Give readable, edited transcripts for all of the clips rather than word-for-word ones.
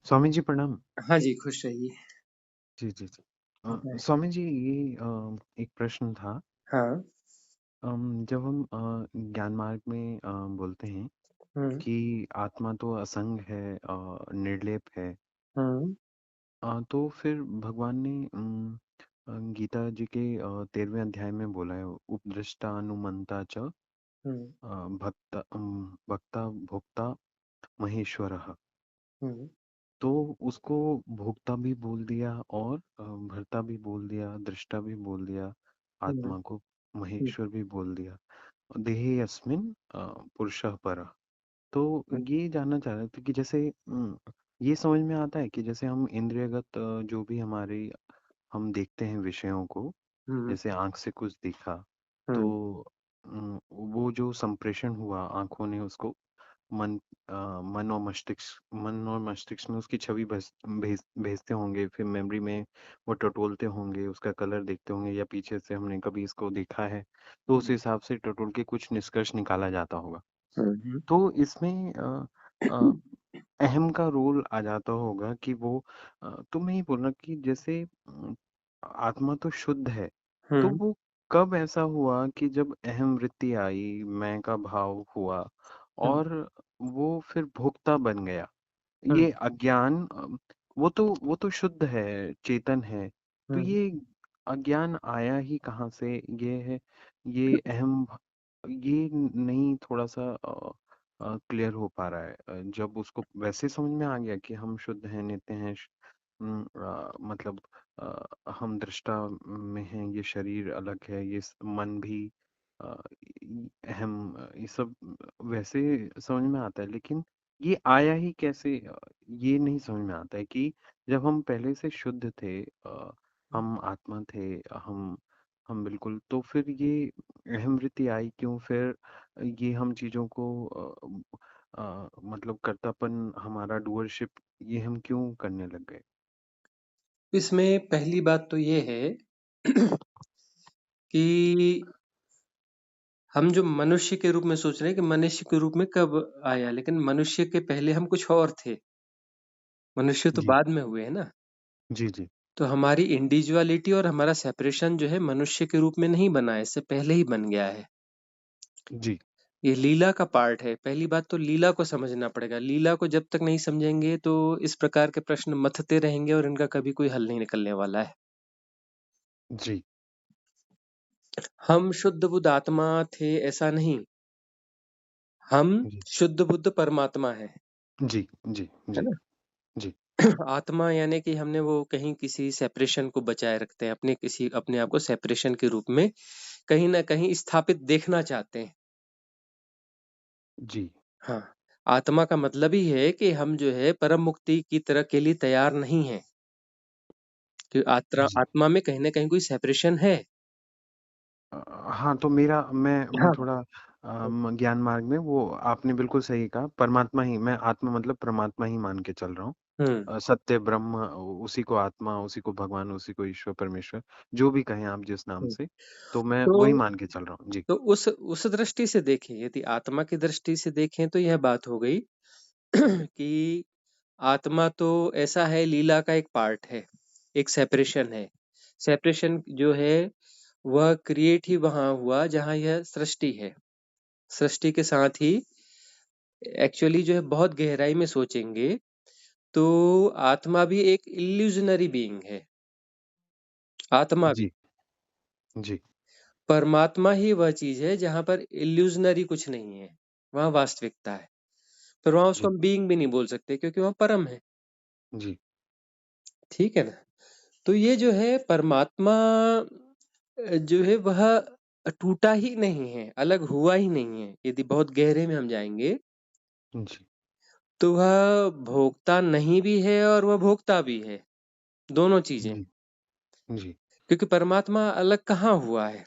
स्वामी जी प्रणाम। हाँ जी, खुश रहिए। जी, जी, जी। बताएँ। स्वामी जी ये एक प्रश्न था। हाँ। जब हम ज्ञान मार्ग में बोलते हैं हुँ, कि आत्मा तो असंग है, निर्लेप है। हुँ, तो फिर भगवान ने गीता जी के 13वें अध्याय में बोला है, उपदृष्टानुमंता च हुँ, भक्ता भोक्ता महेश्वरः। हुँ, तो उसको भोक्ता भी बोल दिया और भर्ता भी बोल दिया, दृष्टा भी बोल दिया, हुँ, आत्मा को हुँ, महेश्वर भी बोल दिया। देहे अस्मिन पुरुषः परः। तो हुँ, ये जानना चाह रहे थे कि जैसे ये समझ में आता है कि जैसे हम इंद्रियगत जो भी हमारी हम देखते हैं विषयों को, हुँ, जैसे आँख से कुछ देखा, हुँ, तो वो जो संप्रेषण हुआ आँखों ने उसको मन मन और मस्तिष्क में उसकी छवि भेजते होंगे, फिर मेमोरी में वो टटोलते होंगे, उसका कलर देखते होंगे या पीछे से हमने कभी इसको देखा है, तो उस हिसाब से टटोल के कुछ निष्कर्ष निकाला जाता होगा। हुँ, तो इसमें अ, अहम का रोल आ जाता होगा कि वो तो मैं ये बोल रहा कि जैसे आत्मा तो शुद्ध है, तो हुँ, वो कब ऐसा हुआ कि जब अहम वृत्ति आई, मैं का भाव हुआ हुँ, और वो फिर भोक्ता बन गया? हुँ, ये अज्ञान वो तो शुद्ध है, चेतन है, तो हुँ, ये अज्ञान आया ही कहाँ से? ये है ये अहम ये नहीं थोड़ा-सा क्लियर हो पा रहा है। जब उसको वैसे समझ में आ गया कि हम शुद्ध हैं, नित्य हैं, मतलब हम दृष्टा में हैं, ये शरीर अलग है, ये मन भी अ, अहम, ये सब वैसे समझ में आता है, लेकिन ये आया ही कैसे? ये नहीं समझ में आता है कि जब हम पहले से शुद्ध थे, हम आत्मा थे, हम बिल्कुल, तो फिर ये अहम वृत्ति आई क्यों? फिर ये हम चीज़ों को मतलब कर्तापन, हमारा डूअरशिप, ये हम क्यों करने लग गए? इसमें पहली बात तो ये है कि हम जो मनुष्य के रूप में सोच रहे हैं कि मनुष्य के रूप में कब आया, लेकिन मनुष्य के पहले हम कुछ और थे। मनुष्य तो जी, बाद में हुए हैं ना। जी, जी, तो हमारी इंडिविजुअलिटी और हमारा सेपरेशन जो है मनुष्य के रूप में नहीं बना है, इससे पहले ही बन गया है। जी, ये लीला का पार्ट है। पहली बात तो लीला को समझना पड़ेगा। लीला को जब तक नहीं समझेंगे तो इस प्रकार के प्रश्न मथते रहेंगे और इनका कभी कोई हल नहीं निकलने वाला है। जी, हम शुद्ध बुद्ध आत्मा थे ऐसा नहीं। हम जी, शुद्ध बुद्ध परमात्मा है जी, जी, है जी, ना? जी, आत्मा यानी कि हमने वो कहीं किसी सेपरेशन को बचाए रखते हैं, अपने आप को सेपरेशन के रूप में कहीं ना कहीं स्थापित देखना चाहते हैं। जी, हाँ, आत्मा का मतलब ही है कि हम जो है परम मुक्ति की तरह के लिए तैयार नहीं है कि जी। आत्मा में कहीं ना कहीं कोई सेपरेशन है। अ, हाँ, तो मैं हाँ। थोड़ा ज्ञान मार्ग में वो आपने बिल्कुल सही कहा, परमात्मा ही, मैं आत्मा मतलब परमात्मा ही मान के चल रहा हूँ। हम्म। सत्य ब्रह्म, उसी को आत्मा, उसी को भगवान, उसी को ईश्वर परमेश्वर, जो भी कहें आप जिस नाम हम्म। से, तो मैं तो वही मान के चल रहा हूँ। जी, तो उस दृष्टि से देखें, यदि आत्मा की दृष्टि से देखें तो यह बात हो गई कि आत्मा तो ऐसा है, लीला का एक पार्ट है, एक सेपरेशन है। सेपरेशन जो है वह क्रिएट ही वहां हुआ जहां यह सृष्टि है। सृष्टि के साथ ही एक्चुअली जो है बहुत गहराई में सोचेंगे तो आत्मा भी एक इल्यूजनरी बीइंग है। आत्मा भी, जी, जी, परमात्मा ही वह चीज है जहां पर इल्यूजनरी कुछ नहीं है, वहां वास्तविकता है। फिर वहां उसको जी, हम बीइंग भी नहीं बोल सकते क्योंकि वह परम है। जी, ठीक है ना? तो ये जो है परमात्मा जो है वह टूटा ही नहीं है, अलग हुआ ही नहीं है। यदि बहुत गहरे में हम जाएंगे जी, तो वह भोक्ता नहीं भी है और वह भोक्ता भी है, दोनों चीजें। जी, जी, क्योंकि परमात्मा अलग कहाँ हुआ है?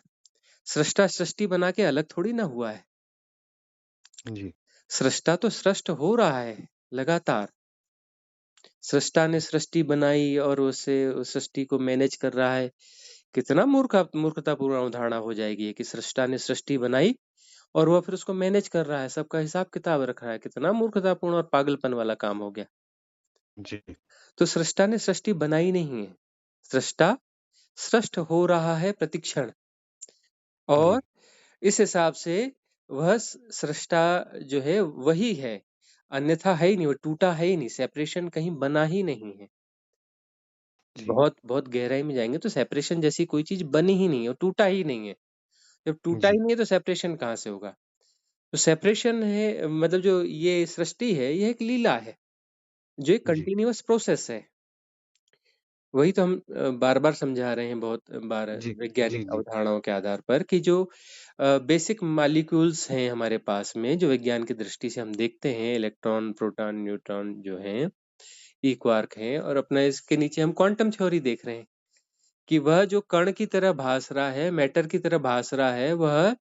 सृष्टा सृष्टि बना के अलग थोड़ी ना हुआ है। जी, सृष्टा तो सृष्ट हो रहा है लगातार। सृष्टा ने सृष्टि बनाई और उससे उस सृष्टि को मैनेज कर रहा है। कितना मूर्खतापूर्ण अवधारणा हो जाएगी ये कि सृष्टा ने सृष्टि बनाई और वह फिर उसको मैनेज कर रहा है, सबका हिसाब किताब रख रहा है। कितना मूर्खतापूर्ण और पागलपन वाला काम हो गया। जी, तो सृष्टा ने सृष्टि बनाई नहीं है। सृष्टा सृष्ट हो रहा है प्रतिक्षण, और जी, इस हिसाब से वह सृष्टा जो है वही है, अन्यथा है ही नहीं, वो टूटा है ही नहीं, सेपरेशन कहीं बना ही नहीं है। जी, बहुत बहुत गहराई में जाएंगे तो सेपरेशन जैसी कोई चीज बनी ही नहीं है, वो टूटा ही नहीं है। जब टूटा ही जी, नहीं है तो सेपरेशन कहाँ से होगा? तो सेपरेशन है, मतलब जो ये सृष्टि है ये एक लीला है, जो एक जी, कंटिन्यूअस प्रोसेस है। वही तो हम बार बार समझा रहे हैं बहुत बार, जी, वैज्ञानिक जी, जी, अवधारणाओं के आधार पर, कि जो बेसिक मॉलिक्यूल्स हैं हमारे पास में, जो विज्ञान की दृष्टि से हम देखते हैं, इलेक्ट्रॉन प्रोटॉन न्यूट्रॉन जो हैं, ई क्वार्क हैं, और अपना इसके नीचे हम क्वांटम थ्योरी देख रहे हैं कि वह जो कण की तरह भास रहा है, मैटर की तरह भास रहा है, वह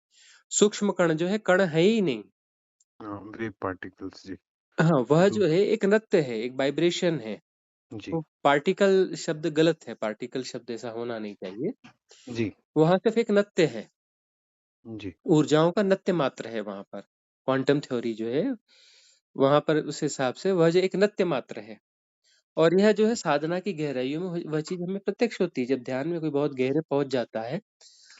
सूक्ष्म कण जो है कण है ही नहीं। हाँ, वेव पार्टिकल्स जी, हाँ, वह दू जो है एक नत्य है, एक वाइब्रेशन है। जी, वो पार्टिकल शब्द गलत है, पार्टिकल शब्द ऐसा होना नहीं चाहिए। जी, वहां सिर्फ एक नत्य है, जी, ऊर्जाओं का नत्य मात्र है वहां पर। क्वांटम थ्योरी जो है वहां पर उस हिसाब से वह जो एक नत्य मात्र है। और यह जो है साधना की गहराइयों में वह चीज हमें प्रत्यक्ष होती है, जब ध्यान में कोई बहुत गहरे पहुंच जाता है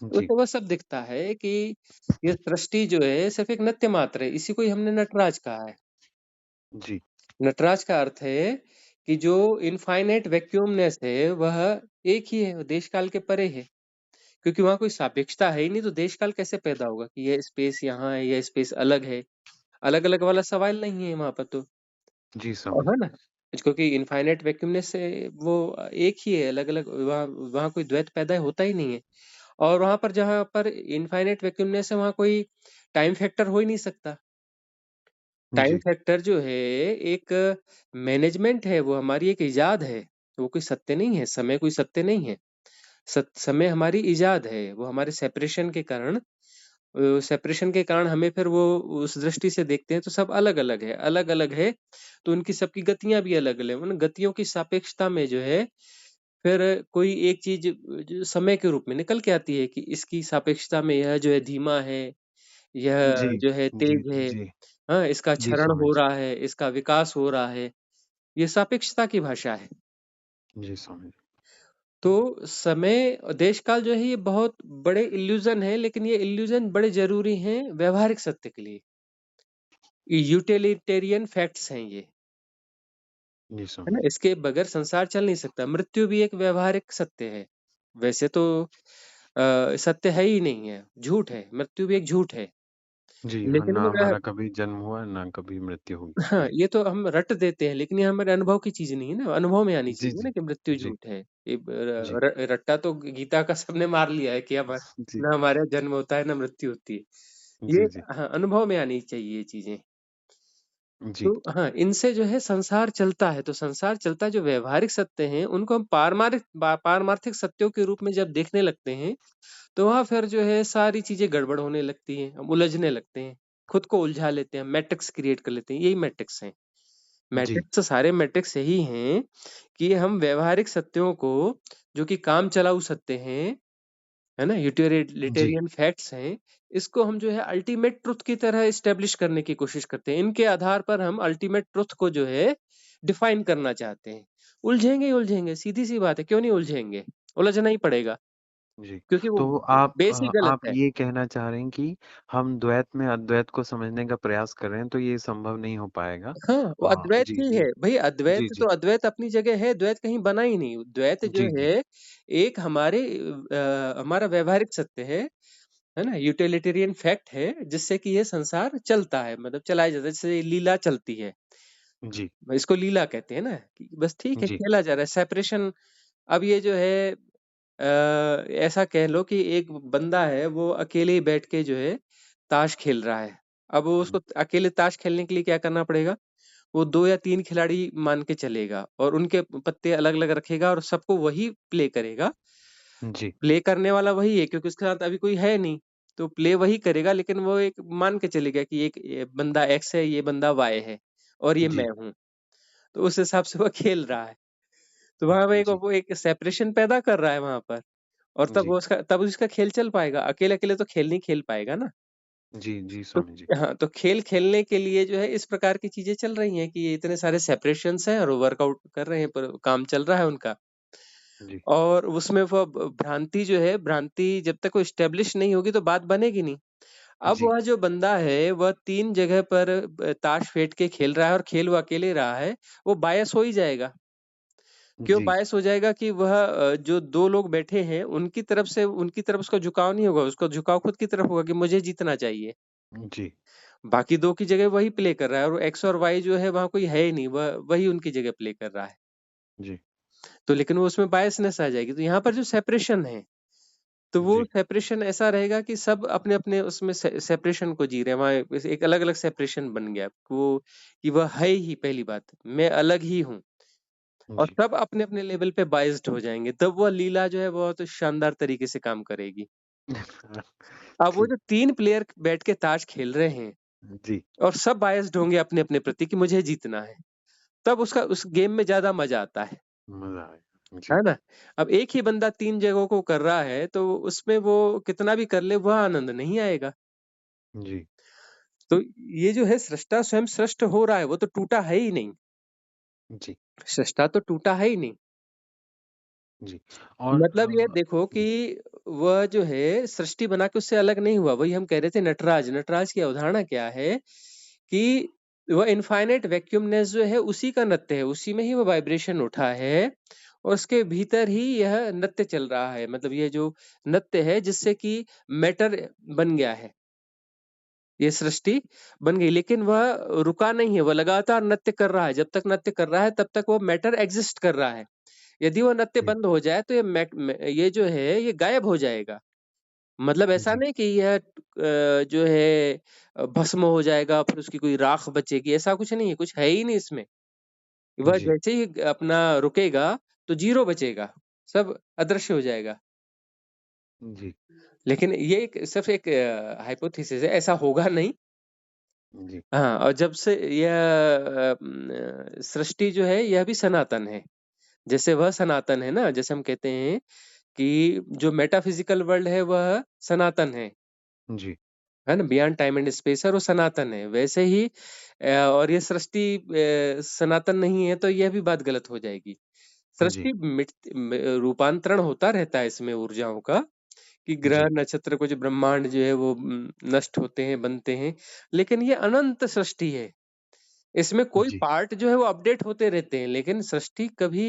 तो जी, उसे वह सब दिखता है कि यह सृष्टि जो है सिर्फ एक नत्य मात्र है। इसी को ही हमने नटराज कहा है। जी, नटराज का अर्थ है कि जो इनफाइनाइट वैक्यूमनेस है वह एक ही है, वो देश काल के परे है। क्योंकि वहां कोई सापेक्षता है ही नहीं, तो देश काल कैसे पैदा होगा कि यह स्पेस यहाँ है, यह स्पेस अलग है? अलग अलग वाला सवाल नहीं है वहां पर तो। जी, समझ है ना? क्योंकि इनफाइनाइट वैक्यूमनेस से वो एक ही है, अलग अलग वहाँ वहाँ कोई द्वैत पैदा होता ही नहीं है। और वहां पर जहां पर इनफाइनाइट वैक्यूमनेस है वहां कोई टाइम फैक्टर हो ही नहीं सकता। टाइम जी, फैक्टर जो है एक मैनेजमेंट है, वो हमारी एक इजाद है। वो कोई सत्य नहीं है, समय कोई सत्य नहीं है। समय हमारी इजाद है, वो हमारे सेपरेशन के कारण, सेपरेशन के कारण हमें फिर वो उस दृष्टि से देखते हैं तो सब अलग अलग है, अलग अलग है। तो उनकी सबकी गतियां भी अलग अलग, उन गतियों की सापेक्षता में जो है फिर कोई एक चीज जो समय के रूप में निकल के आती है कि इसकी सापेक्षता में यह जो है धीमा है, यह जी, जो है जी, तेज है। जी, हाँ, इसका जी, क्षरण समझ हो रहा है, इसका विकास हो रहा है। ये सापेक्षता की भाषा है। जी, समझ तो समय और देश काल जो है ये बहुत बड़े इल्यूजन है, लेकिन ये इल्यूजन बड़े जरूरी हैं व्यवहारिक सत्य के लिए। यूटिलिटेरियन फैक्ट्स हैं ये, जी, है ना? समझ इसके बगैर संसार चल नहीं सकता। मृत्यु भी एक व्यवहारिक सत्य है। वैसे तो सत्य है ही नहीं है, झूठ है, मृत्यु भी एक झूठ है। जी, हाँ, लेकिन ना वो हमारा कभी जन्म हुआ, ना कभी मृत्यु हुई। हाँ, जी, ये तो हम रट देते हैं, लेकिन ये हमारे अनुभव की चीज नहीं है ना, अनुभव में आनी जी, चाहिए ना जी, कि मृत्यु जी, झूठ है। ये जी, रट्टा तो गीता का सबने मार लिया है कि अब जी, ना हमारे जन्म होता है ना मृत्यु होती है। ये जी, जी, हाँ, अनुभव में आनी चाहिए ये चीजें। जी, तो हाँ, इनसे जो है संसार चलता है, तो संसार चलता है, जो व्यवहारिक सत्य हैं उनको हम पारमार्थिक सत्यों के रूप में जब देखने लगते हैं, तो वहाँ फिर जो है सारी चीजें गड़बड़ होने लगती हैं, हम उलझने लगते हैं, खुद को उलझा लेते हैं, मैट्रिक्स क्रिएट कर लेते हैं। यही मैट्रिक्स हैं। जी, मैट्रिक्स, सारे मैट्रिक्स यही हैं कि हम व्यवहारिक सत्यों को, जो कि काम चलाऊ सत्य हैं, है ना, जी, यूटिलिटेरियन फैक्ट्स हैं, इसको हम जो है अल्टीमेट ट्रुथ की तरह एस्टेब्लिश करने की कोशिश करते हैं। इनके आधार पर हम अल्टीमेट ट्रुथ को जो है डिफाइन करना चाहते हैं। उलझेंगे ही उलझेंगे, सीधी सी बात है, क्यों नहीं उलझेंगे? उलझना ही पड़ेगा, जी। क्योंकि वो तो बेस ही गलत आप है। ये कहना चाह रहे हैं कि हम द्वैत में अद्वैत को समझने का प्रयास कर रहे हैं, तो ये संभव नहीं हो पाएगा। हाँ, वो अद्वैत जी, ही है। जी, भई अद्वैत जी, तो जी, अद्वैत अपनी जगह है, द्वैत कहीं बना ही नहीं। द्वैत जो जी, जी, है एक हमारे हमारा व्यवहारिक सत्य है ना? यूटिलिटेरियन फैक्ट है, जिससे कि ये संसार चलता है, मतलब चलाया जाता है, जैसे लीला चलती है। जी, इसको लीला कहते हैं ना, कि बस ठीक है, जी, खेला जा रहा है, सेपरेशन। अब ये जो है ऐसा कह लो कि एक बंदा है, वो अकेले ही बैठ के जो है ताश खेल रहा है। अब वो उसको अकेले ताश खेलने के लिए क्या करना पड़ेगा? वो 2 या 3 खिलाड़ी मान के चलेगा और उनके पत्ते अलग-अलग रखेगा और सबको वही प्ले करेगा। जी, प्ले करने वाला वही है, क्योंकि उसके साथ अभी कोई है नहीं। तो प्ले वही करेगा, लेकिन वो एक मान के चलेगा कि एक ये बंदा एक्स है, ये बंदा वाई है और ये मैं जी, हूँ। तो उस हिसाब से वो खेल रहा है। तो वहाँ पे जी, वो एक सेपरेशन पैदा कर रहा है वहाँ पर, और तब जी, उसका खेल चल पाएगा। अकेले-अकेले तो खेल नहीं खेल पाएगा ना। जी, जी, तो स्वामी जी। हाँ, तो खेल खेलने के लिए जो है इस प्रकार की चीज़ें चल रही हैं कि ये इतने सारे सेपरेशंस हैं और वो वर्कआउट कर रहे हैं, पर काम चल रहा है उनका। जी, और उसमें वो भ्रांति जो है, भ्रांति जब तक वो एस्टेब्लिश नहीं होगी तो बात बनेगी नहीं। अब जी, वह जो बंदा है, वह 3 जगह पर ताश फेंट के खेल रहा है और खेल वो अकेले रहा है, वो बायस हो ही जाएगा। क्यों जी, बायस हो जाएगा कि वह जो 2 लोग बैठे हैं, उनकी तरफ उसका झुकाव नहीं होगा, उसका झुकाव खुद की तरफ होगा कि मुझे जीतना चाहिए। जी, बाकी 2 की जगह वही प्ले कर रहा है और एक्स और वाई जो है वहाँ कोई है ही नहीं, वही उनकी जगह प्ले कर रहा है। जी, तो लेकिन वो उसमें बायसनेस आ जाएगी। तो यहाँ पर जो सेपरेशन है, तो वो जी, सेपरेशन ऐसा रहेगा कि सब अपने-अपने उसमें सेपरेशन को जी रहे हैं। वहाँ एक अलग-अलग सेपरेशन बन गया। वो कि वह है ही पहली बात, मैं अलग ही हूँ और जी। सब अपने-अपने लेवल पे बाइस्ड हो जाएँगे। तब वह लीला जो है बहुत शानदार तरीके से काम करेगी। अब वो जी, जो 3 प्लेयर बैठ के ताश खेल रहे हैं जी, और सब बायस्ड होंगे अपने-अपने प्रति कि मुझे जीतना है। तब उसका उस गेम में ज़्यादा मज़ा आता मज़ा आएगा। है जी, ना? अब एक ही बंदा 3 जगहों को कर रहा है, तो उसमें वो कितना भी कर ले, वह आनंद नहीं आएगा। जी, तो ये जो है सृष्टा स्वयं सृष्ट हो रहा है, वो तो टूटा है ही नहीं। जी, सृष्टा तो टूटा है ही नहीं। जी। और मतलब ये देखो कि जी, वह जो है सृष्टि बना के उससे अलग नहीं हुआ। वही हम कह रहे थे नटराज। नटराज की अवधारणा क्या है कि वह इनफाइनाइट वैक्यूमनेस जो है उसी का नत्य है, उसी में ही वो वाइब्रेशन उठा है और उसके भीतर ही यह नत्य चल रहा है। मतलब ये जो नत्य है जिससे कि मैटर बन गया है। ये सृष्टि बन गई लेकिन वह रुका नहीं है, वह लगातार नृत्य कर रहा है। जब तक नृत्य कर रहा है तब तक वो मैटर एग्ज़िस्ट कर रहा है। यदि वो नृत्य जी, बंद हो जाए तो ये जो है ये गायब हो जाएगा। मतलब ऐसा जी, नहीं कि यह जो है भस्म हो जाएगा फिर उसकी कोई राख बचेगी, ऐसा कुछ नहीं है, कुछ है ही नहीं इसमें। वह जी, जैसे ही अपना रुकेगा तो ज़ीरो बचेगा, सब अदृश्य हो जाएगा। जी, लेकिन ये एक सिर्फ़ एक हाइपोथेसिस है, ऐसा होगा नहीं। जी, हाँ, और जब से यह सृष्टि जो है यह भी सनातन है। जैसे वह सनातन है ना, जैसे हम कहते हैं कि जो मेटाफिज़िकल वर्ल्ड है वह सनातन जी, है ना? बियॉन्ड टाइम एंड स्पेस है और वो सनातन है। वैसे ही और ये सृष्टि सनातन नहीं है तो यह भी बात गलत हो जाएगी। जी, सृष्टि रूपांतरण होता रहता है इसमें ऊर्जाओं का कि ग्रह, जी, नक्षत्र कुछ ब्रह्मांड जो है वो नष्ट होते हैं, बनते हैं। लेकिन ये अनंत सृष्टि है। इसमें कोई जी, पार्ट जो है वो अपडेट होते रहते हैं, लेकिन सृष्टि कभी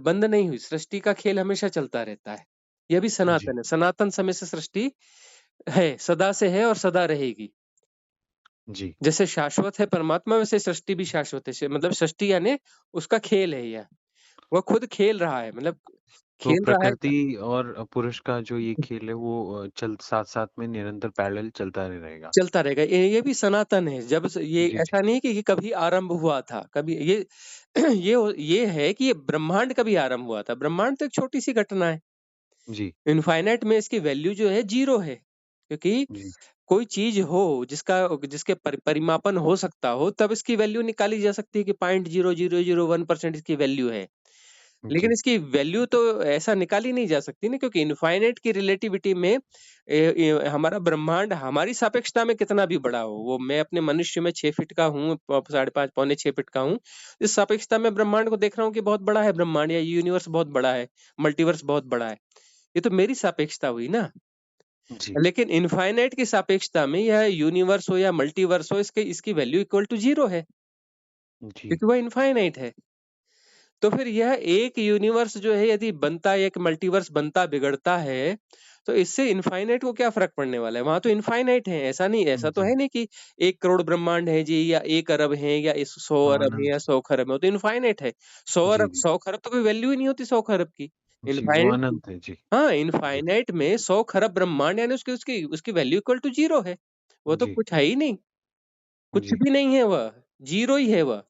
बंद नहीं हुई। सृष्टि का खेल हमेशा चलता रहता है। यह भी जी, सनातन है। सनातन समय से सृष्टि है, सदा से है और सदा रहेगी। जी। जैसे शाश्वत है परमात्मा वैसे सृष्टि भी शाश्वत है। मतलब सृष्टि यानी उसका खेल है यह। वह खुद खेल रहा है मतलब तो खेल रहा है क्या? प्रकृति और पुरुष का जो ये खेल है वो चल साथ-साथ में निरंतर पैरेलल चलता ही रहेगा। चलता रहेगा। ये भी सनातन है। जब से ये जी, जी, ऐसा नहीं है कि ये कभी आरंभ हुआ था। कभी ये ये है कि ये ब्रह्मांड कभी आरंभ हुआ था। ब्रह्मांड तो एक छोटी-सी घटना है। जी, इनफाइनाइट में इसकी वैल्यू जो है 0 है। क्योंकि जी, कोई चीज़ हो जिसके परिमापन हो सकता हो तब इसकी वैल्यू निकाली जा सकती है कि 0.0001% इसकी वैल्यू है। लेकिन जी, इसकी वैल्यू तो ऐसा निकाली नहीं जा सकती ना क्योंकि इनफाइनाइट की रिलेटिविटी में हमारा ब्रह्मांड हमारी सापेक्षता में कितना भी बड़ा हो, वो मैं अपने मनुष्य में 6 फीट का हूँ, साढ़े 5 पौने 6 फीट का हूँ। इस सापेक्षता में ब्रह्मांड को देख रहा हूँ कि बहुत बड़ा है ब्रह्मांड या यूनिवर्स बहुत बड़ा है, मल्टीवर्स बहुत बड़ा है। ये तो मेरी सापेक्षता हुई ना। जी, लेकिन इनफाइनाइट की सापेक्षता में यह यूनिवर्स हो या मल्टीवर्स हो इसकी वैल्यू इक्वल टू 0 है, जी, क्योंकि वह इनफाइनाइट है। तो फिर यह एक यूनिवर्स जो है यदि बनता है, एक मल्टीवर्स बनता बिगड़ता है, तो इससे इनफाइनाइट को क्या फ़र्क पड़ने वाला है? वहाँ तो इनफाइनाइट है, ऐसा नहीं ऐसा तो जी, है नहीं कि 1 करोड़ ब्रह्मांड है जी या 1 अरब है या इस 100 अरब है या अनंत 100 खरब है, वो तो इनफाइनाइट है। 100 जी, अरब जी, 100 खरब तो कोई वैल्यू ही नहीं होती 100 खरब की। जी, वो इनफाइनाइट अनंत है। जी, हाँ, जी, इनफाइनाइट में 100 खरब ब्रह्मांड यानी उसकी उसकी उसकी वैल्यू इक्वल टू 0 है। वो तो जी, कुछ है ही नहीं, कुछ जी। भी नहीं है वह, 0 ही है वह।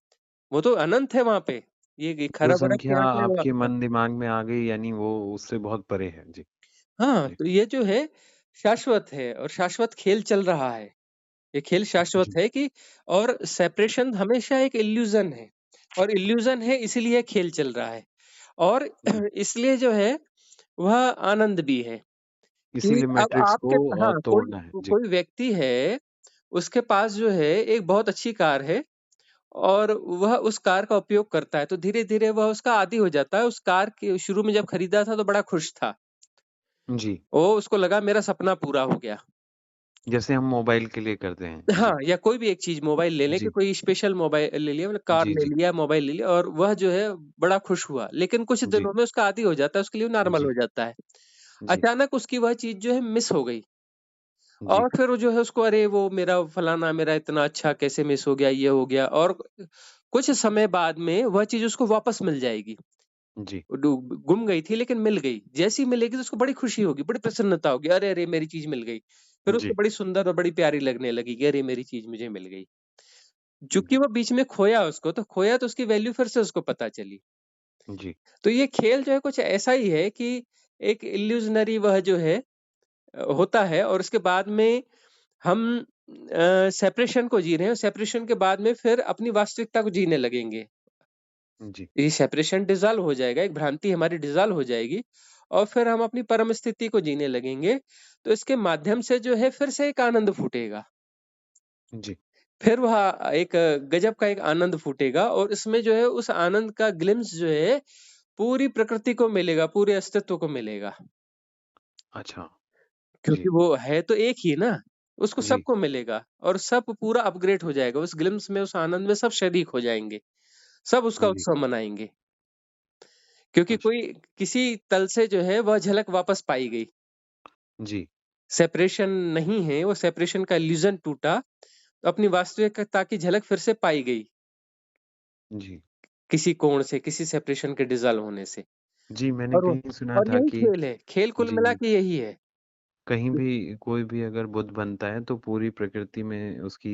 वो तो अनंत है वहाँ पे। ये जो खरब-अरब की संख्या आँकड़े में आपके आता है। मन दिमाग में आ गई यानी वो उससे बहुत परे है। जी, हाँ, जी, तो ये जो है शाश्वत है और शाश्वत खेल चल रहा है। ये खेल शाश्वत जी, है कि और सेपरेशन हमेशा एक इल्यूज़न है और इल्यूज़न है इसीलिए खेल चल रहा है और जी, इसलिए जो है वह आनंद भी है। कि इसीलिए अब मैट्रिक्स आपके को हाँ, कोई तोड़ना है। जी, कोई व्यक्ति है, उसके पास जो है एक बहुत अच्छी कार है और वह उस कार का उपयोग करता है, तो धीरे-धीरे वह उसका आदी हो जाता है। उस कार के शुरू में जब खरीदा था तो बड़ा खुश था। जी। वो उसको लगा मेरा सपना पूरा हो गया। जैसे हम मोबाइल के लिए करते हैं। हाँ, जी, या कोई भी एक चीज़ मोबाइल ले लें कि जी, कोई स्पेशल मोबाइल ले लिया मतलब कार जी, ले जी, लिया, मोबाइल ले लिया और वह जो है बड़ा खुश हुआ। लेकिन कुछ जी, दिनों में उसका आदी हो जाता है, उसके लिए नॉर्मल जी, हो जाता है। जी, अचानक उसकी वह चीज़ जो है मिस हो गई और जी, फिर वो जो है उसको अरे वो मेरा फलाना मेरा इतना अच्छा कैसे मिस हो गया, ये हो गया और कुछ समय बाद में वह चीज़ उसको वापस मिल जाएगी। जी, डू गुम गई थी लेकिन मिल गई। जैसे ही मिलेगी तो उसको बड़ी खुशी होगी, बड़ी प्रसन्नता होगी, अरे! अरे! मेरी चीज़ मिल गई। फिर उसको जी, बड़ी सुंदर और बड़ी प्यारी लगने लगी कि अरे! मेरी चीज़ मुझे मिल गई। चूँकि जी, वो बीच में खोया उसको, तो खोया तो उसकी वैल्यू फिर से उसको पता चली। जी, तो ये खेल जो है कुछ ऐसा ही है कि एक इल्यूज़नरी वह जो है होता है और उसके बाद में हम सेपरेशन को जी रहे हैं और सेपरेशन के बाद में फिर अपनी वास्तविकता को जीने लगेंगे। जी, ये सेपरेशन डिसॉल्व हो जाएगा, एक भ्रांति हमारी डिसॉल्व हो जाएगी और फिर हम अपनी परम स्थिति को जीने लगेंगे। तो इसके माध्यम से जो है फिर से एक आनंद फूटेगा। जी, फिर वह एक गज़ब का एक आनंद फूटेगा और इसमें जो है उस आनंद का ग्लिम्प्स जो है पूरी प्रकृति को मिलेगा, पूरे अस्तित्व को मिलेगा। अच्छा, क्योंकि जी, वो है तो एक ही ना, उसको जी, सबको मिलेगा और सब पूरा अपग्रेड हो जाएगा। उस ग्लिम्प्स में, उस आनंद में सब शरीक हो जाएँगे, सब उसका जी, उत्सव मनाएँगे। क्योंकि अच्छा, कोई किसी तल से जो है वह झलक वापस पाई गई। जी, सेपरेशन नहीं है, वो सेपरेशन का इल्यूज़न टूटा, तो अपनी वास्तविकता की झलक फिर से पाई गई, जी, किसी कोण से, किसी सेपरेशन के डिसॉल्व होने से। जी, मैंने और वो कहीं सुना और था यही कि खेल है, खेल कुल जी, मिला जी, के यही है। कहीं भी कोई भी अगर बुद्ध बनता है तो पूरी प्रकृति में उसकी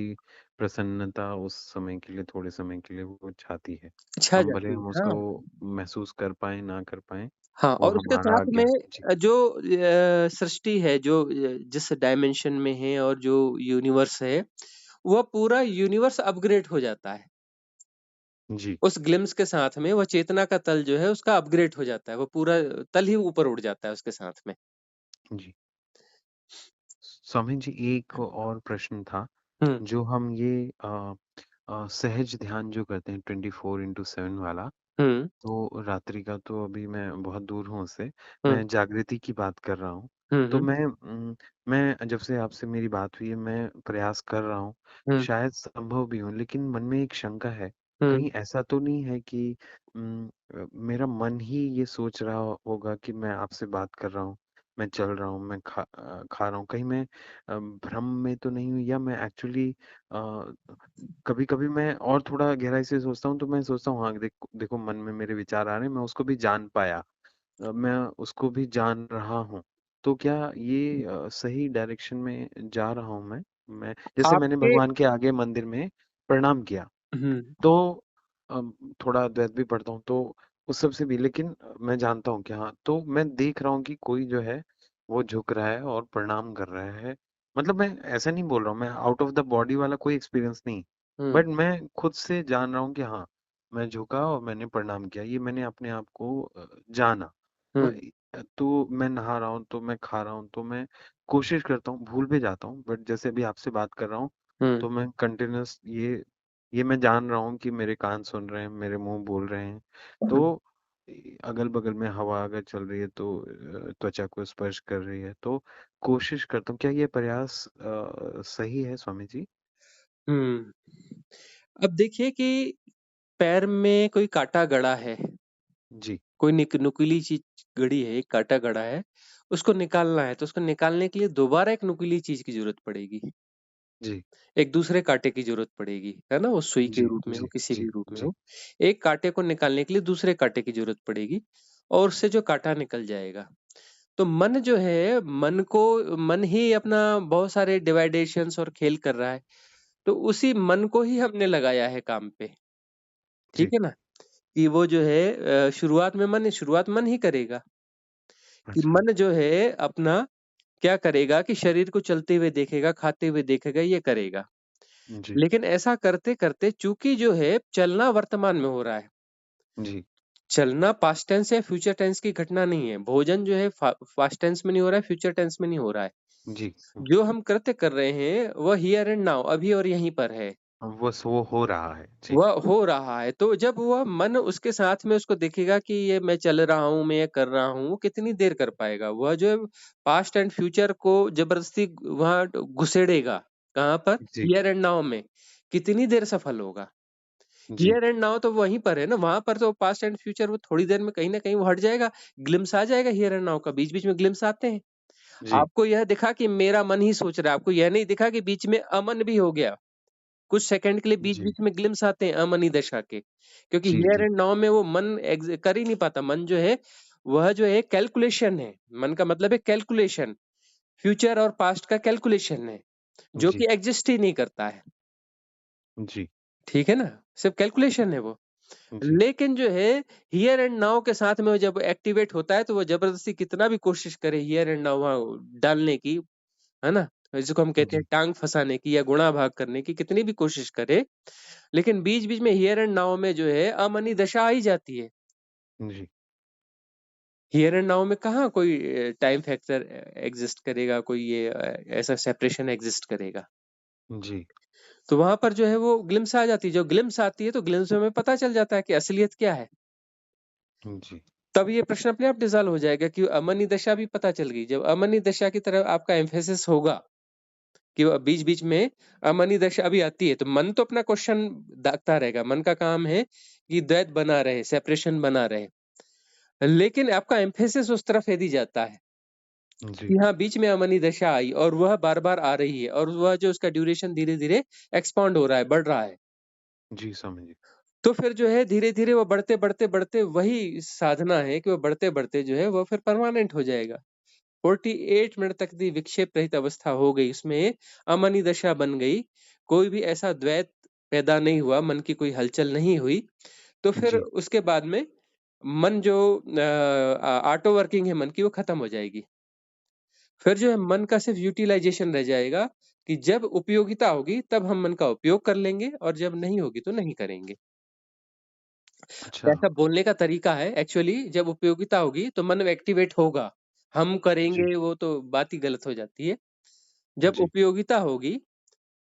प्रसन्नता उस समय के लिए, थोड़े समय के लिए वो छाती है। छा हम भले जाती हम है, हाँ। उसको महसूस कर पाएँ, ना कर पाएँ, हाँ, वो और उसके हमारा साथ में आज्ञा है। जी, जो सृष्टि है, जो जिस डायमेंशन में है और जो यूनिवर्स है, वह पूरा यूनिवर्स अपग्रेड हो जाता है। जी, उस ग्लिम्प्स के साथ में वह चेतना का तल जो है उसका अपग्रेड हो जाता है, वो पूरा तल ही ऊपर उड़ जाता है उसके साथ में। जी। स्वामी जी एक और प्रश्न था, हुँ, जो हम ये सहज ध्यान जो करते हैं 24/7 वाला, हुँ, तो रात्रि का तो अभी मैं बहुत दूर हूँ उससे, हुँ, मैं जागृति की बात कर रहा हूँ। हुँ, तो हुँ, मैं जब से आपसे मेरी बात हुई है, मैं प्रयास कर रहा हूँ, हुँ, शायद संभव भी हो, लेकिन मन में एक शंका है, हुँ। कहीं ऐसा तो नहीं है कि मेरा मन ही ये सोच रहा होगा कि मैं आपसे बात कर रहा हूँ, मैं चल रहा हूँ, मैं खा रहा हूँ, कहीं मैं भ्रम में तो नहीं हूँ या मैं एक्चुअली अ, कभी-कभी मैं और थोड़ा गहराई से सोचता हूँ, तो मैं सोचता हूँ, हाँ, देखो मन में मेरे विचार आ रहे हैं, मैं उसको भी जान पाया। मैं उसको भी जान रहा हूँ। तो क्या ये सही डायरेक्शन में जा रहा हूँ मैं? जैसे मैंने आपके भगवान के आगे मंदिर में प्रणाम किया, हुँ, तो अम, थोड़ा अद्वैत भी पढ़ता हूँ, तो उस सब से भी, लेकिन मैं जानता हूँ कि हाँ, तो मैं देख रहा हूँ कि कोई जो है, वो झुक रहा है और प्रणाम कर रहा है। मतलब मैं ऐसा नहीं बोल रहा हूँ, मैं आउट ऑफ द बॉडी वाला कोई एक्सपीरियंस नहीं, हुँ, बट मैं खुद से जान रहा हूँ कि हाँ, मैं झुका और मैंने प्रणाम किया। ये मैंने अपने आप को जाना। हुँ, तो मैं नहा रहा हूँ, तो मैं खा रहा हूँ, तो मैं कोशिश करता हूँ, भूल भी जाता हूँ, बट जैसे अभी आपसे बात कर रहा हूँ, हुँ। तो मैं कंटिन्यूअस ये मैं जान रहा हूँ कि मेरे कान सुन रहे हैं, मेरे मुँह बोल रहे हैं। तो अगल-बगल में हवा अगर चल रही है तो त्वचा को स्पर्श कर रही है, तो कोशिश करता हूँ। क्या ये प्रयास सही है स्वामी जी? हुँ। अब देखिए कि पैर में कोई काँटा गड़ा है, जी, कोई नुकीली चीज़ गड़ी है, एक काँटा गड़ा है, उसको निकालना है, तो उसको निकालने के लिए दोबारा एक नुकीली चीज़ की ज़रूरत पड़ेगी। जी, एक दूसरे काँटे की ज़रूरत पड़ेगी, है ना? वो सुई के जी, रूप में हो, जी, किसी भी जी, रूप में जी, हो। एक काँटे को निकालने के लिए दूसरे काँटे की ज़रूरत पड़ेगी और उससे जो काँटा निकल जाएगा। तो मन जो है, मन ही अपना बहुत सारे डिवाइडेशंस और खेल कर रहा है। तो उसी मन को ही हमने लगाया है काम पे, ठीक जी। है ना? कि वो जो है शुरुआत मन ही करेगा कि अच्छा, मन जो है अपना क्या करेगा कि शरीर को चलते हुए देखेगा, खाते हुए देखेगा, ये करेगा। जी, लेकिन ऐसा करते-करते चूँकि जो है चलना वर्तमान में हो रहा है, जी, चलना पास्ट टेंस या फ्यूचर टेंस की घटना नहीं है। भोजन जो है पास्ट टेंस में नहीं हो रहा है, फ्यूचर टेंस में नहीं हो रहा है। जी, जो हम कृत्य कर रहे हैं वह हियर एंड नाउ, अभी और यहीं पर है। वो हो रहा है। जी, वह हो रहा है, तो जब वह मन उसके साथ में उसको देखेगा कि ये मैं चल रहा हूँ, मैं ये कर रहा हूँ, कितनी देर कर पाएगा? वह जो है पास्ट एंड फ्यूचर को ज़बरदस्ती वहाँ घुसेड़ेगा। कहाँ पर? जी, हियर एंड नाउ में। कितनी देर सफल होगा? जी, हियर एंड नाउ तो वहीं पर है ना, वहाँ पर तो पास्ट एंड फ्यूचर वो थोड़ी देर में कहीं न कहीं वो हट जाएगा, ग्लिम्स आ जाएगा हियर एंड नाउ का, बीच-बीच में ग्लिम्स आते हैं। जी, आपको यह दिखा कि मेरा मन ही सोच रहा है, आपको यह नहीं दिखा कि बीच में अमन भी हो गया। कुछ सेकंड के लिए जी, बीच-बीच में ग्लिम्स आते हैं अमनी दशा के, क्योंकि जी, हियर जी, एंड नाउ में वो मन कर ही नहीं पाता। मन जो है, वह जो है कैलकुलेशन है। मन का मतलब है कैलकुलेशन, फ्यूचर और पास्ट का कैलकुलेशन है, जो जी, कि एक्जिस्ट ही नहीं करता है। जी, ठीक है ना? सिर्फ कैलकुलेशन है वो। जी, लेकिन जो है हियर एंड नाउ के साथ में वो जब एक्टिवेट होता है, तो वो ज़बरदस्ती कितना भी कोशिश करे हियर एंड नाउ वहाँ डालने की, है ना? जिसको हम कहते हैं जी, टाँग फँसाने की या गुणा भाग करने की, कितनी भी कोशिश करे, लेकिन बीच-बीच में हियर एंड नाउ में जो है अमनी दशा आ ही जाती है। जी, हियर एंड नाउ में कहाँ कोई टाइम फैक्टर एक्जिस्ट करेगा, कोई ये ऐसा सेपरेशन एक्जिस्ट करेगा। जी, तो वहाँ पर जो है वो ग्लिम्स आ जाती है, जो ग्लिम्स आती है तो ग्लिम्स में हमें पता चल जाता है कि असलियत क्या है। जी, तब ये प्रश्न अपने आप डिसॉल्व हो जाएगा कि अमनी दशा भी पता चल गई। जब अमनी दशा की तरफ आपका एम्फेसिस होगा कि बीच-बीच में अमनी दशा भी आती है, तो मन तो अपना क्वेश्चन दागता रहेगा। मन का काम है कि द्वैत बना रहे, सेपरेशन बना रहे। लेकिन आपका एम्फेसिस उस तरफ यदि जाता है जी, कि हाँ, बीच में अमनी दशा आई और वह बार-बार आ रही है और वह जो उसका ड्यूरेशन धीरे-धीरे एक्सपांड हो रहा है, बढ़ रहा है। जी, समझिए। तो फिर जो है धीरे-धीरे वो बढ़ते-बढ़ते वही साधना है कि वो बढ़ते-बढ़ते जो है वो फिर परमानेंट हो जाएगा। 48 मिनट तक दी विक्षेप रहित अवस्था हो गई, उसमें अमनी दशा बन गई, कोई भी ऐसा द्वैत पैदा नहीं हुआ, मन की कोई हलचल नहीं हुई, तो फिर जी, उसके बाद में मन जो ऑटो वर्किंग है मन की वो खत्म हो जाएगी। फिर जो है मन का सिर्फ यूटिलाइज़ेशन रह जाएगा कि जब उपयोगिता होगी तब हम मन का उपयोग कर लेंगे और जब नहीं होगी तो नहीं करेंगे। अच्छा, ऐसा बोलने का तरीका है, एक्चुअली जब उपयोगिता होगी तो मन एक्टिवेट होगा। हम जी, करेंगे वो तो बात ही गलत हो जाती है। जब जी, उपयोगिता होगी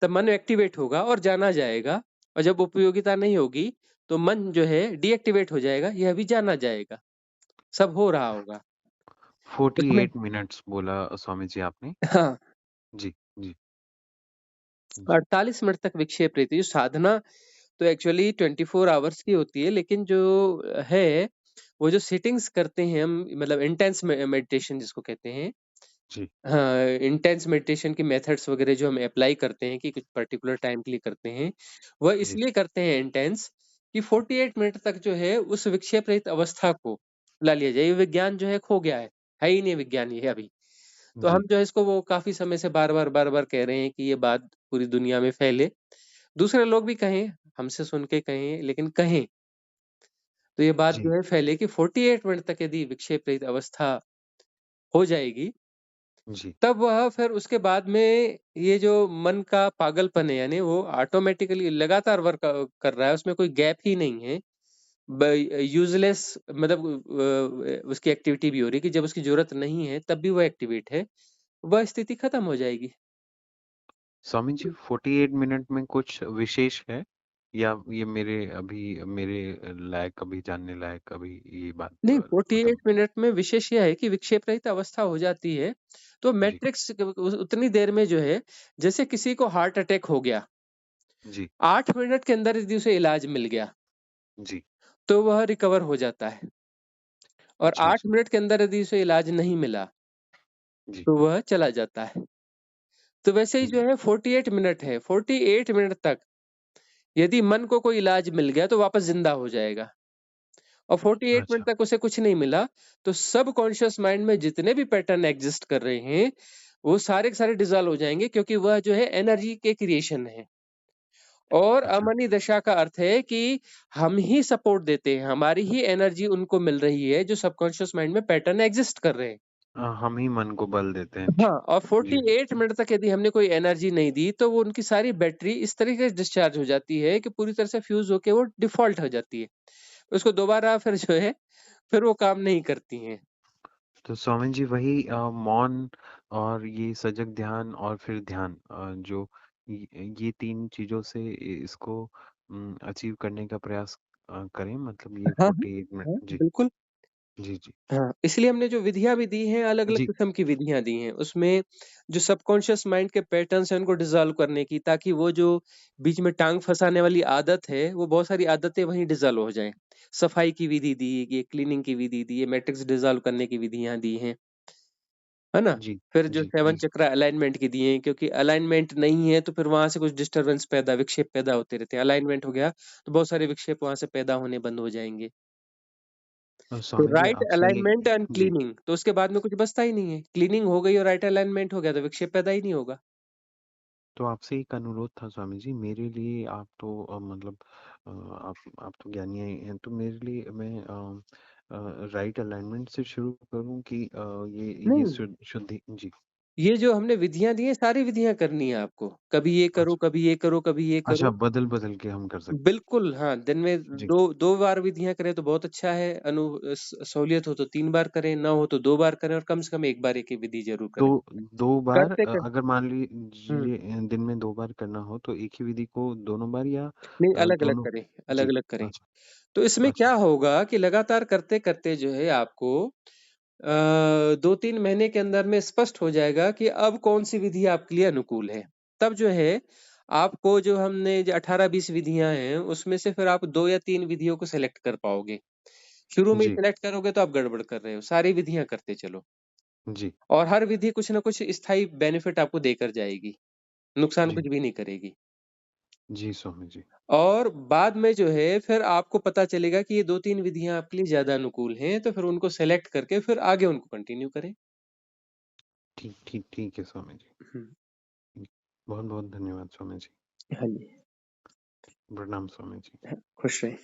तब मन एक्टिवेट होगा और जाना जाएगा, और जब उपयोगिता नहीं होगी तो मन जो है डीएक्टिवेट हो जाएगा, यह भी जाना जाएगा। सब हो रहा होगा। इसमें 48 मिनट्स बोला स्वामी जी आपने? हाँ, जी, जी, जी, 48 मिनट तक विक्षेप रहती है। जो साधना तो एक्चुअली 24 आवर्स की होती है, लेकिन जो है वो जो सिटिंग्स करते हैं हम, मतलब इंटेंस मेडिटेशन जिसको कहते हैं। जी, हाँ, इंटेंस मेडिटेशन की मेथड्स वगैरह जो हम अप्लाई करते हैं कि कुछ पर्टिकुलर टाइम के लिए करते हैं, वह जी, इसलिए करते हैं इंटेंस कि 48 मिनट तक जो है उस विक्षेप रहित अवस्था को ला लिया जाए। ये विज्ञान जो है खो गया है ही नहीं विज्ञान ये अभी। तो हम जी, जो है इसको वो काफ़ी समय से बार-बार कह रहे हैं कि ये बात पूरी दुनिया में फैले। दूसरे लोग भी कहें, हमसे सुन के कहें, लेकिन कहें, तो ये बात जी, जो है फैले कि 48 मिनट तक यदि विक्षेप रहित अवस्था हो जाएगी, जी, तब वह फिर उसके बाद में ये जो मन का पागलपन है, यानी वो ऑटोमैटिकली लगातार वर्क कर रहा है, उसमें कोई गैप ही नहीं है। ब यूज़लेस, मतलब उसकी एक्टिविटी भी हो रही है कि जब उसकी ज़रूरत नहीं है, तब भी वो एक्टिवेट है, वह स्थिति खत्म हो जाएगी। स्वामी जी 48 मिनट में कुछ विशेष है? या ये मेरे लायक अभी जानने लायक अभी ये बात नहीं, मतलब 48 मिनट में विशेष यह है कि विक्षेप रहित अवस्था हो जाती है, तो जी, मैट्रिक्स उतनी देर में जो है, जैसे किसी को हार्ट अटैक हो गया, जी, 8 मिनट के अंदर यदि उसे इलाज मिल गया, जी, तो वह रिकवर हो जाता है, और अच्छा, 8 अच्छा, मिनट के अंदर यदि उसे इलाज नहीं मिला, जी, तो वह चला जाता है। तो वैसे ही जो जी, है 48 मिनट है, 48 मिनट तक यदि मन को कोई इलाज मिल गया तो वापस ज़िंदा हो जाएगा, और 48 मिनट अच्छा, तक उसे कुछ नहीं मिला, तो सबकॉन्शियस माइंड में जितने भी पैटर्न एग्ज़िस्ट कर रहे हैं, वो सारे के सारे डिसॉल्व हो जाएँगे, क्योंकि वह जो है एनर्जी के क्रिएशन है। और अच्छा, अमनी दशा का अर्थ है कि हम ही सपोर्ट देते हैं, हमारी ही एनर्जी उनको मिल रही है जो सबकॉन्शियस माइंड में पैटर्न एग्ज़िस्ट कर रहे हैं। हम ही मन को बल देते हैं। हाँ, और जी, 48 मिनट तक यदि हमने कोई एनर्जी नहीं दी, तो वो उनकी सारी बैटरी इस तरीके से डिस्चार्ज हो जाती है कि पूरी तरह से फ्यूज़ होके वो डिफ़ॉल्ट हो जाती है। उसको दोबारा फिर जो है, फिर वो काम नहीं करती हैं। तो स्वामी जी वही मौन और ये सजग ध्यान और फिर ध्यान जो ये 3 चीज़ों से इसको अचीव करने का प्रयास करें मतलब ये हाँ, हाँ। 48 मिनट हाँ, जी, बिल्कुल। जी, जी। हाँ, इसलिए हमने जो विधियाँ भी दी हैं, अलग-अलग जी, किस्म की विधियाँ दी हैं। उसमें जो सबकॉन्शियस माइंड के पैटर्न्स हैं, उनको डिसॉल्व करने की, ताकि वो जो बीच में टाँग फँसाने वाली आदत है, वो बहुत सारी आदतें वहीं डिसॉल्व हो जाएँ। सफाई की विधि दी, ये क्लीनिंग की विधि दी, ये मैट्रिक्स डिसॉल्व करने की विधियाँ दी हैं, है ना? जी, फिर जो जी, 7 जी। चक्र अलाइनमेंट की दिए हैं, क्योंकि अलाइनमेंट नहीं है, तो फिर वहाँ से कुछ डिस्टर्बेंस विक्षेप पैदा होते रहते हैं। अलाइनमेंट हो गया, तो बहुत सारे विक्षेप वहाँ से पैदा होने बंद हो जाएँगे। तो स्वामी जी राइट आपसे अलाइनमेंट एंड जी। क्लीनिंग, तो उसके बाद में कुछ बचता ही नहीं है। क्लीनिंग हो गई और राइट अलाइनमेंट हो गया तो विक्षेप पैदा ही नहीं होगा। तो आपसे एक अनुरोध था स्वामी जी, मेरे लिए आप तो मतलब आप तो ज्ञानी हैं, तो मेरे लिए मैं राइट अलाइनमेंट से शुरू करूँ कि ये नहीं, शुद्धि जी, ये जो हमने विधियाँ दी हैं, सारी विधियाँ करनी है आपको। कभी ये करो, अच्छा, कभी ये करो, कभी ये अच्छा करो। बदल-बदल के हम कर सकते हैं। बिल्कुल, हाँ, दिन में जी, 2 बार विधियाँ करें तो बहुत अच्छा है। सहूलियत हो तो 3 बार करें, ना हो तो 2 बार करें और कम से कम 1 बार एक ही विधि ज़रूर तो करें। 2 बार करते कर अगर मान हुँ, लीजिए दिन में 2 बार करना हो तो एक ही विधि को दोनों बार या नहीं अलग-अलग दोनों करें, जी, अलग-अलग करें। अच्छा, तो इसमें अच्छा, क्या होगा कि लगातार करते-करते जो है आपको 2-3 महीने के अंदर में स्पष्ट हो जाएगा कि अब कौन-सी विधि आपके लिए अनुकूल है। तब जो है आपको जो हमने जो 18-20 विधियाँ हैं, उसमें से फिर आप 2 या 3 विधियों को सेलेक्ट कर पाओगे। शुरू में ही जी, सेलेक्ट करोगे तो आप गड़बड़ कर रहे हो, सारी विधियाँ करते चलो जी, और हर विधि कुछ न कुछ स्थायी बेनिफिट आपको देकर जाएगी, नुकसान जी, कुछ भी नहीं करेगी। जी स्वामी जी। और बाद में जो है फिर आपको पता चलेगा कि ये 2-3 विधियाँ आपके लिए ज़्यादा अनुकूल हैं, तो फिर उनको सेलेक्ट करके फिर आगे उनको कंटिन्यू करें। ठीक है स्वामी जी। हुँ। बहुत-बहुत धन्यवाद स्वामी जी। हाँ जी। प्रणाम स्वामी जी। खुश रहें।